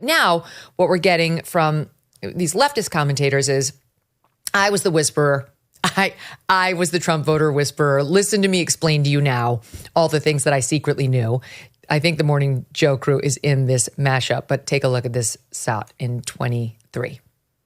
now what we're getting from these leftist commentators is, I was the whisperer. I was the Trump voter whisperer. Listen to me explain to you now all the things that I secretly knew. I think the Morning Joe crew is in this mashup, but take a look at this shot in 23.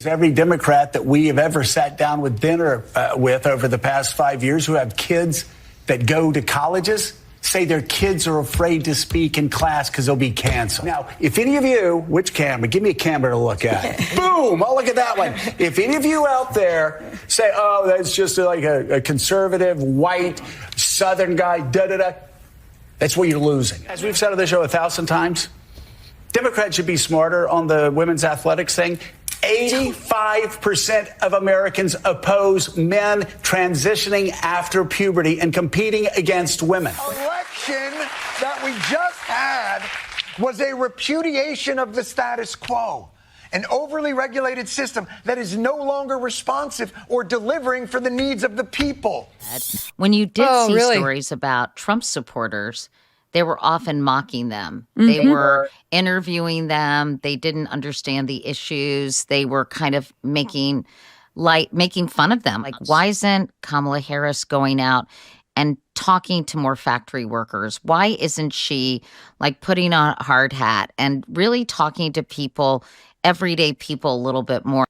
Every Democrat that we have ever sat down with dinner with over the past 5 years who have kids that go to colleges say their kids are afraid to speak in class because they'll be canceled. Now, if any of you, which camera? Give me a camera to look at. Boom! Oh, look at that one. If any of you out there say, oh, that's just like a conservative, white, Southern guy, da-da-da, that's where you're losing. As we've said on the show 1,000 times, Democrats should be smarter on the women's athletics thing. 85% of Americans oppose men transitioning after puberty and competing against women. Election that we just had was a repudiation of the status quo, an overly regulated system that is no longer responsive or delivering for the needs of the people. When you did see stories about Trump supporters, they were often mocking them. They were interviewing them. They didn't understand the issues. They were kind of making fun of them. Like, why isn't Kamala Harris going out and talking to more factory workers? Why isn't she like putting on a hard hat and really talking to people, everyday people, a little bit more?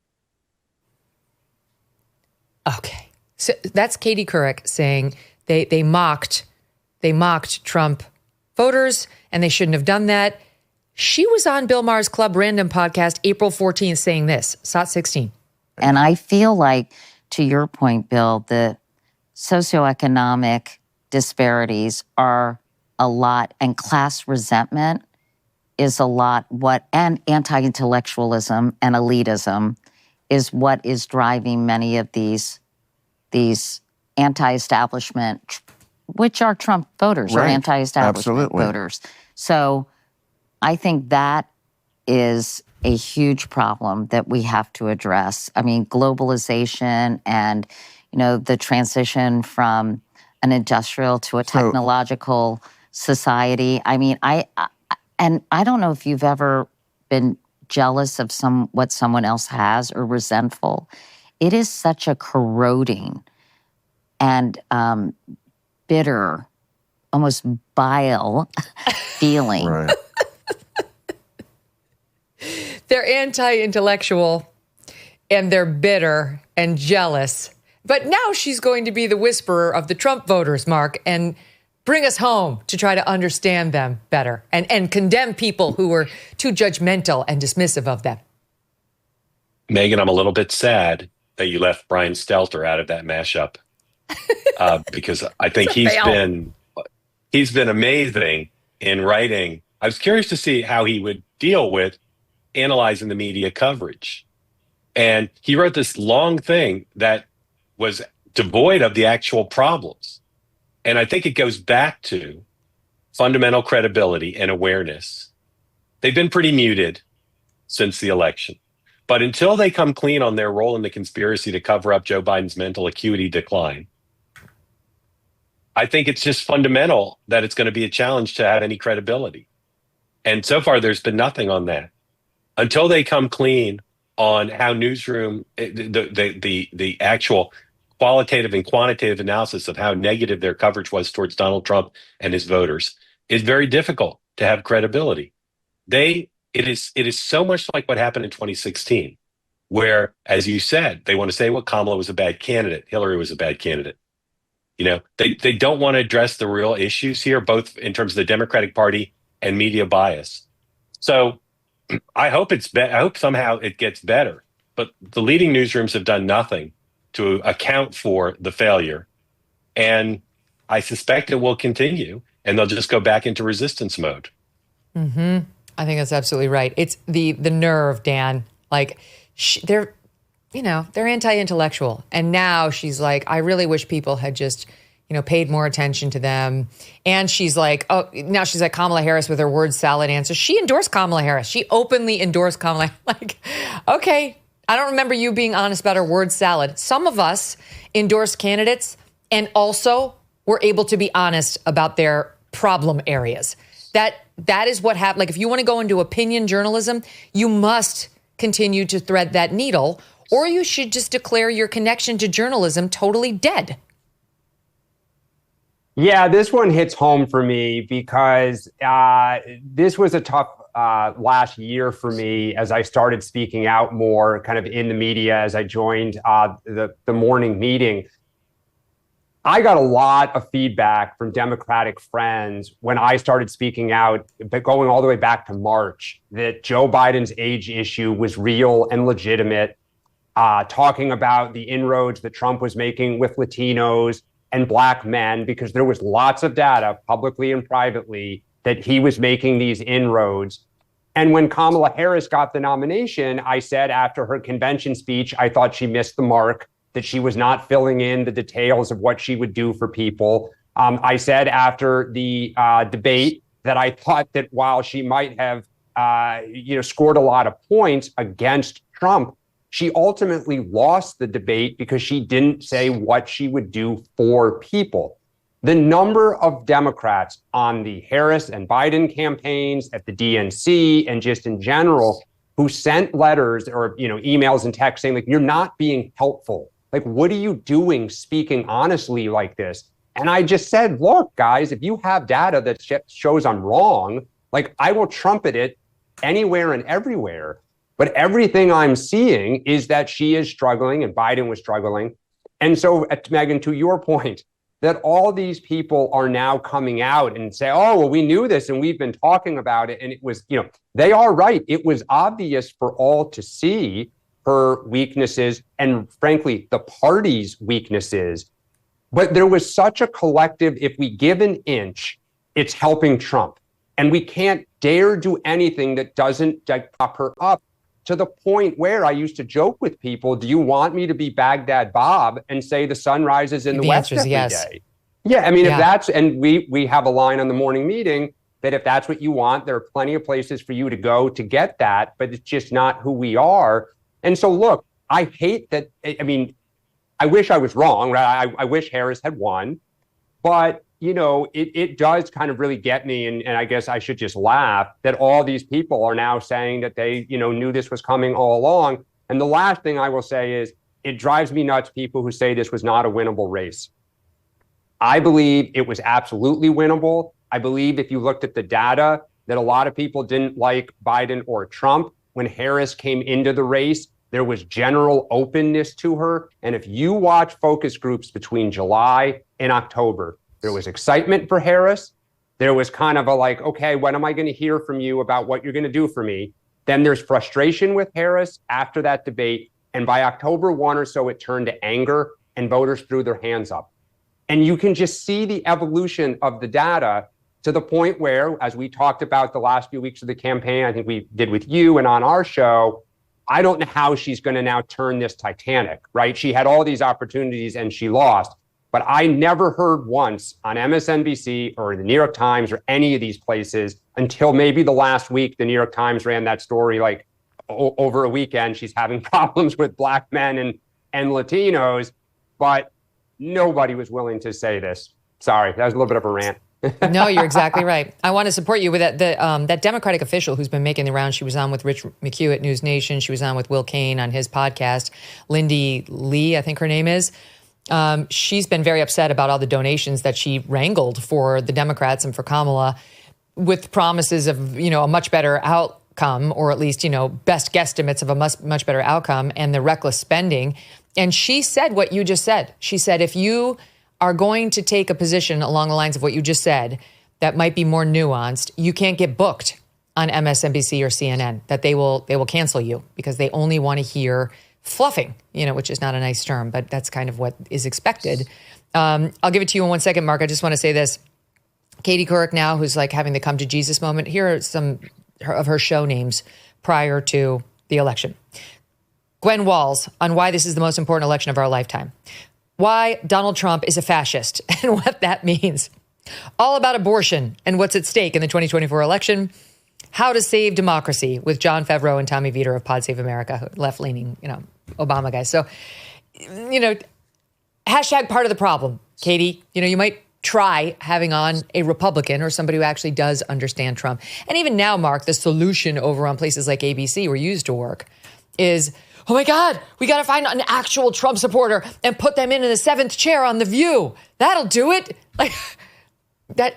Okay. So that's Katie Couric saying they mocked Trump voters, and they shouldn't have done that. She was on Bill Maher's Club Random podcast April 14th saying this, SOT 16. And I feel like, to your point, Bill, the socioeconomic disparities are a lot, and class resentment is a lot, and anti-intellectualism and elitism is what is driving many of these anti-establishment, which are Trump voters, or anti-establishment voters. So I think that is a huge problem that we have to address. I mean, globalization and, the transition from an industrial to a technological society. I mean, I don't know if you've ever been jealous of what someone else has or resentful. It is such a corroding and bitter, almost bile feeling. Right. They're anti-intellectual and they're bitter and jealous. But now she's going to be the whisperer of the Trump voters, Mark, and bring us home to try to understand them better and condemn people who were too judgmental and dismissive of them. Megyn, I'm a little bit sad that you left Brian Stelter out of that mashup. Because I think he's been amazing in writing. I was curious to see how he would deal with analyzing the media coverage. And he wrote this long thing that was devoid of the actual problems. And I think it goes back to fundamental credibility and awareness. They've been pretty muted since the election. But until they come clean on their role in the conspiracy to cover up Joe Biden's mental acuity decline, I think it's just fundamental that it's going to be a challenge to have any credibility. And so far, there's been nothing on that. Until they come clean on how newsroom, the actual qualitative and quantitative analysis of how negative their coverage was towards Donald Trump and his voters, is very difficult to have credibility. It is so much like what happened in 2016, where, as you said, they want to say, well, Kamala was a bad candidate, Hillary was a bad candidate. They don't want to address the real issues here, both in terms of the Democratic Party and media bias. So I hope I hope somehow it gets better. But the leading newsrooms have done nothing to account for the failure. And I suspect it will continue, and they'll just go back into resistance mode. Mm-hmm. I think that's absolutely right. It's the nerve, Dan. Like, they're anti-intellectual. And now she's like, I really wish people had just, paid more attention to them. And she's like, now she's like Kamala Harris with her word salad answer. She endorsed Kamala Harris. She openly endorsed Kamala. Like, okay, I don't remember you being honest about her word salad. Some of us endorsed candidates and also were able to be honest about their problem areas. That is what happened. Like, if you want to go into opinion journalism, you must continue to thread that needle, or you should just declare your connection to journalism totally dead. Yeah, this one hits home for me because this was a tough last year for me as I started speaking out more kind of in the media as I joined the morning meeting. I got a lot of feedback from Democratic friends when I started speaking out, but going all the way back to March, that Joe Biden's age issue was real and legitimate, talking about the inroads that Trump was making with Latinos and Black men, because there was lots of data, publicly and privately, that he was making these inroads. And when Kamala Harris got the nomination, I said after her convention speech, I thought she missed the mark, that she was not filling in the details of what she would do for people. I said after the debate that I thought that while she might have scored a lot of points against Trump, she ultimately lost the debate because she didn't say what she would do for people. The number of Democrats on the Harris and Biden campaigns, at the DNC, and just in general, who sent letters or emails and texts saying, like, you're not being helpful. Like, what are you doing speaking honestly like this? And I just said, look, guys, if you have data that shows I'm wrong, like, I will trumpet it anywhere and everywhere. But everything I'm seeing is that she is struggling and Biden was struggling. And so, Megyn, to your point, that all these people are now coming out and say, oh, well, we knew this and we've been talking about it. And it was, they are right. It was obvious for all to see her weaknesses and, frankly, the party's weaknesses. But there was such a collective, if we give an inch, it's helping Trump. And we can't dare do anything that doesn't prop her up, to the point where I used to joke with people, do you want me to be Baghdad Bob and say the sun rises in the west every day? Yeah, I mean, if that's, and we have a line on the morning meeting that if that's what you want, there are plenty of places for you to go to get that, but it's just not who we are. And so, look, I hate that. I mean, I wish I was wrong, right? I wish Harris had won, but it does kind of really get me, and I guess I should just laugh that all these people are now saying that they, knew this was coming all along. And the last thing I will say is, it drives me nuts, people who say this was not a winnable race. I believe it was absolutely winnable. I believe if you looked at the data, that a lot of people didn't like Biden or Trump. When Harris came into the race, there was general openness to her. And if you watch focus groups between July and October, there was excitement for Harris. There was kind of a like, okay, when am I going to hear from you about what you're going to do for me? Then there's frustration with Harris after that debate. And by October 1 or so, it turned to anger and voters threw their hands up. And you can just see the evolution of the data to the point where, as we talked about the last few weeks of the campaign, I think we did with you and on our show, I don't know how she's going to now turn this Titanic, right? She had all these opportunities and she lost. But I never heard once on MSNBC or the New York Times or any of these places until maybe the last week, the New York Times ran that story like over a weekend. She's having problems with Black men and Latinos, but nobody was willing to say this. Sorry, that was a little bit of a rant. No, you're exactly right. I want to support you with that. That Democratic official who's been making the rounds, she was on with Rich McHugh at News Nation. She was on with Will Cain on his podcast. Lindy Lee, I think her name is. She's been very upset about all the donations that she wrangled for the Democrats and for Kamala, with promises of, a much better outcome, or at least, best guesstimates of a much better outcome, and the reckless spending. And she said what you just said. She said, if you are going to take a position along the lines of what you just said that might be more nuanced, you can't get booked on MSNBC or CNN, that they will cancel you because they only want to hear fluffing, which is not a nice term, but that's kind of what is expected. I'll give it to you in 1 second, Mark. I just want to say this. Katie Couric now, who's like having the come to Jesus moment. Here are some of her show names prior to the election. Gwen Walls on why this is the most important election of our lifetime. Why Donald Trump is a fascist and what that means. All about abortion and what's at stake in the 2024 election. How to save democracy with John Favreau and Tommy Vietor of Pod Save America, left-leaning, Obama guys. So, hashtag part of the problem, Katie. You might try having on a Republican or somebody who actually does understand Trump. And even now, Mark, the solution over on places like ABC where you used to work is, oh my God, we got to find an actual Trump supporter and put them in the 7th chair on The View. That'll do it. Like that,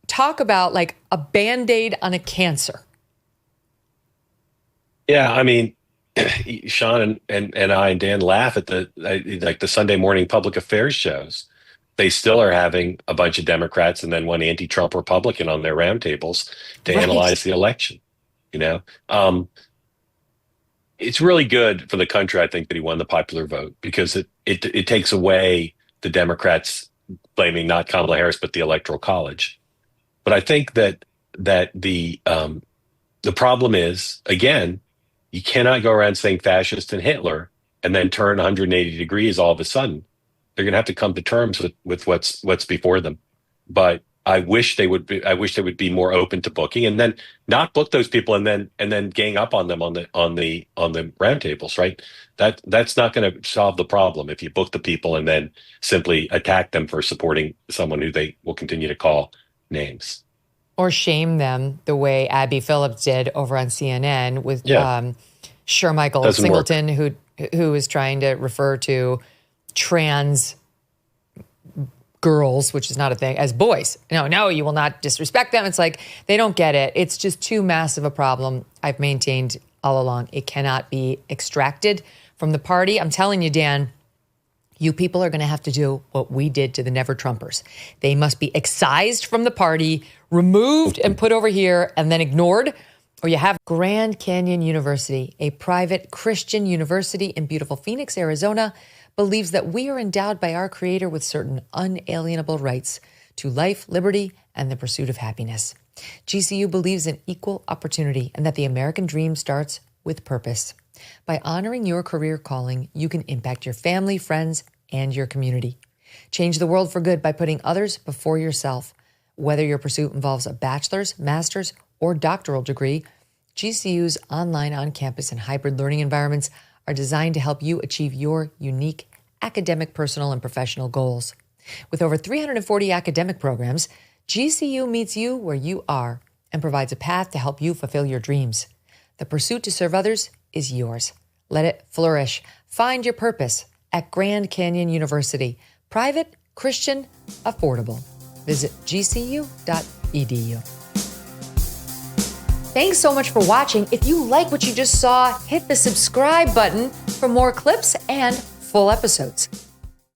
talk about like a Band-Aid on a cancer. Yeah, I mean, Sean and I and Dan laugh at the Sunday morning public affairs shows. They still are having a bunch of Democrats and then one anti-Trump Republican on their roundtables to analyze the election. You know, it's really good for the country, I think, that he won the popular vote, because it takes away the Democrats blaming not Kamala Harris but the Electoral College. But I think that the problem is, again, you cannot go around saying fascist and Hitler and then turn 180 degrees all of a sudden. They're going to have to come to terms with what's before them. But I wish they would be more open to booking, and then not book those people and then gang up on them on the roundtables, right? That's not going to solve the problem if you book the people and then simply attack them for supporting someone who they will continue to call names. Or shame them the way Abby Phillips did over on CNN with Shermichael Singleton, who is trying to refer to trans girls, which is not a thing, as boys. No, you will not disrespect them. It's like, they don't get it. It's just too massive a problem. I've maintained all along, it cannot be extracted from the party. I'm telling you, Dan, you people are going to have to do what we did to the Never Trumpers. They must be excised from the party, removed and put over here, and then ignored. Or you have Grand Canyon University, a private Christian university in beautiful Phoenix, Arizona, believes that we are endowed by our Creator with certain unalienable rights to life, liberty, and the pursuit of happiness. GCU believes in equal opportunity and that the American dream starts with purpose. By honoring your career calling, you can impact your family, friends, and your community. Change the world for good by putting others before yourself. Whether your pursuit involves a bachelor's, master's, or doctoral degree, GCU's online, on-campus, and hybrid learning environments are designed to help you achieve your unique academic, personal, and professional goals. With over 340 academic programs, GCU meets you where you are and provides a path to help you fulfill your dreams. The pursuit to serve others is yours. Let it flourish. Find your purpose at Grand Canyon University. Private, Christian, affordable. Visit gcu.edu. Thanks so much for watching. If you like what you just saw, hit the subscribe button for more clips and full episodes.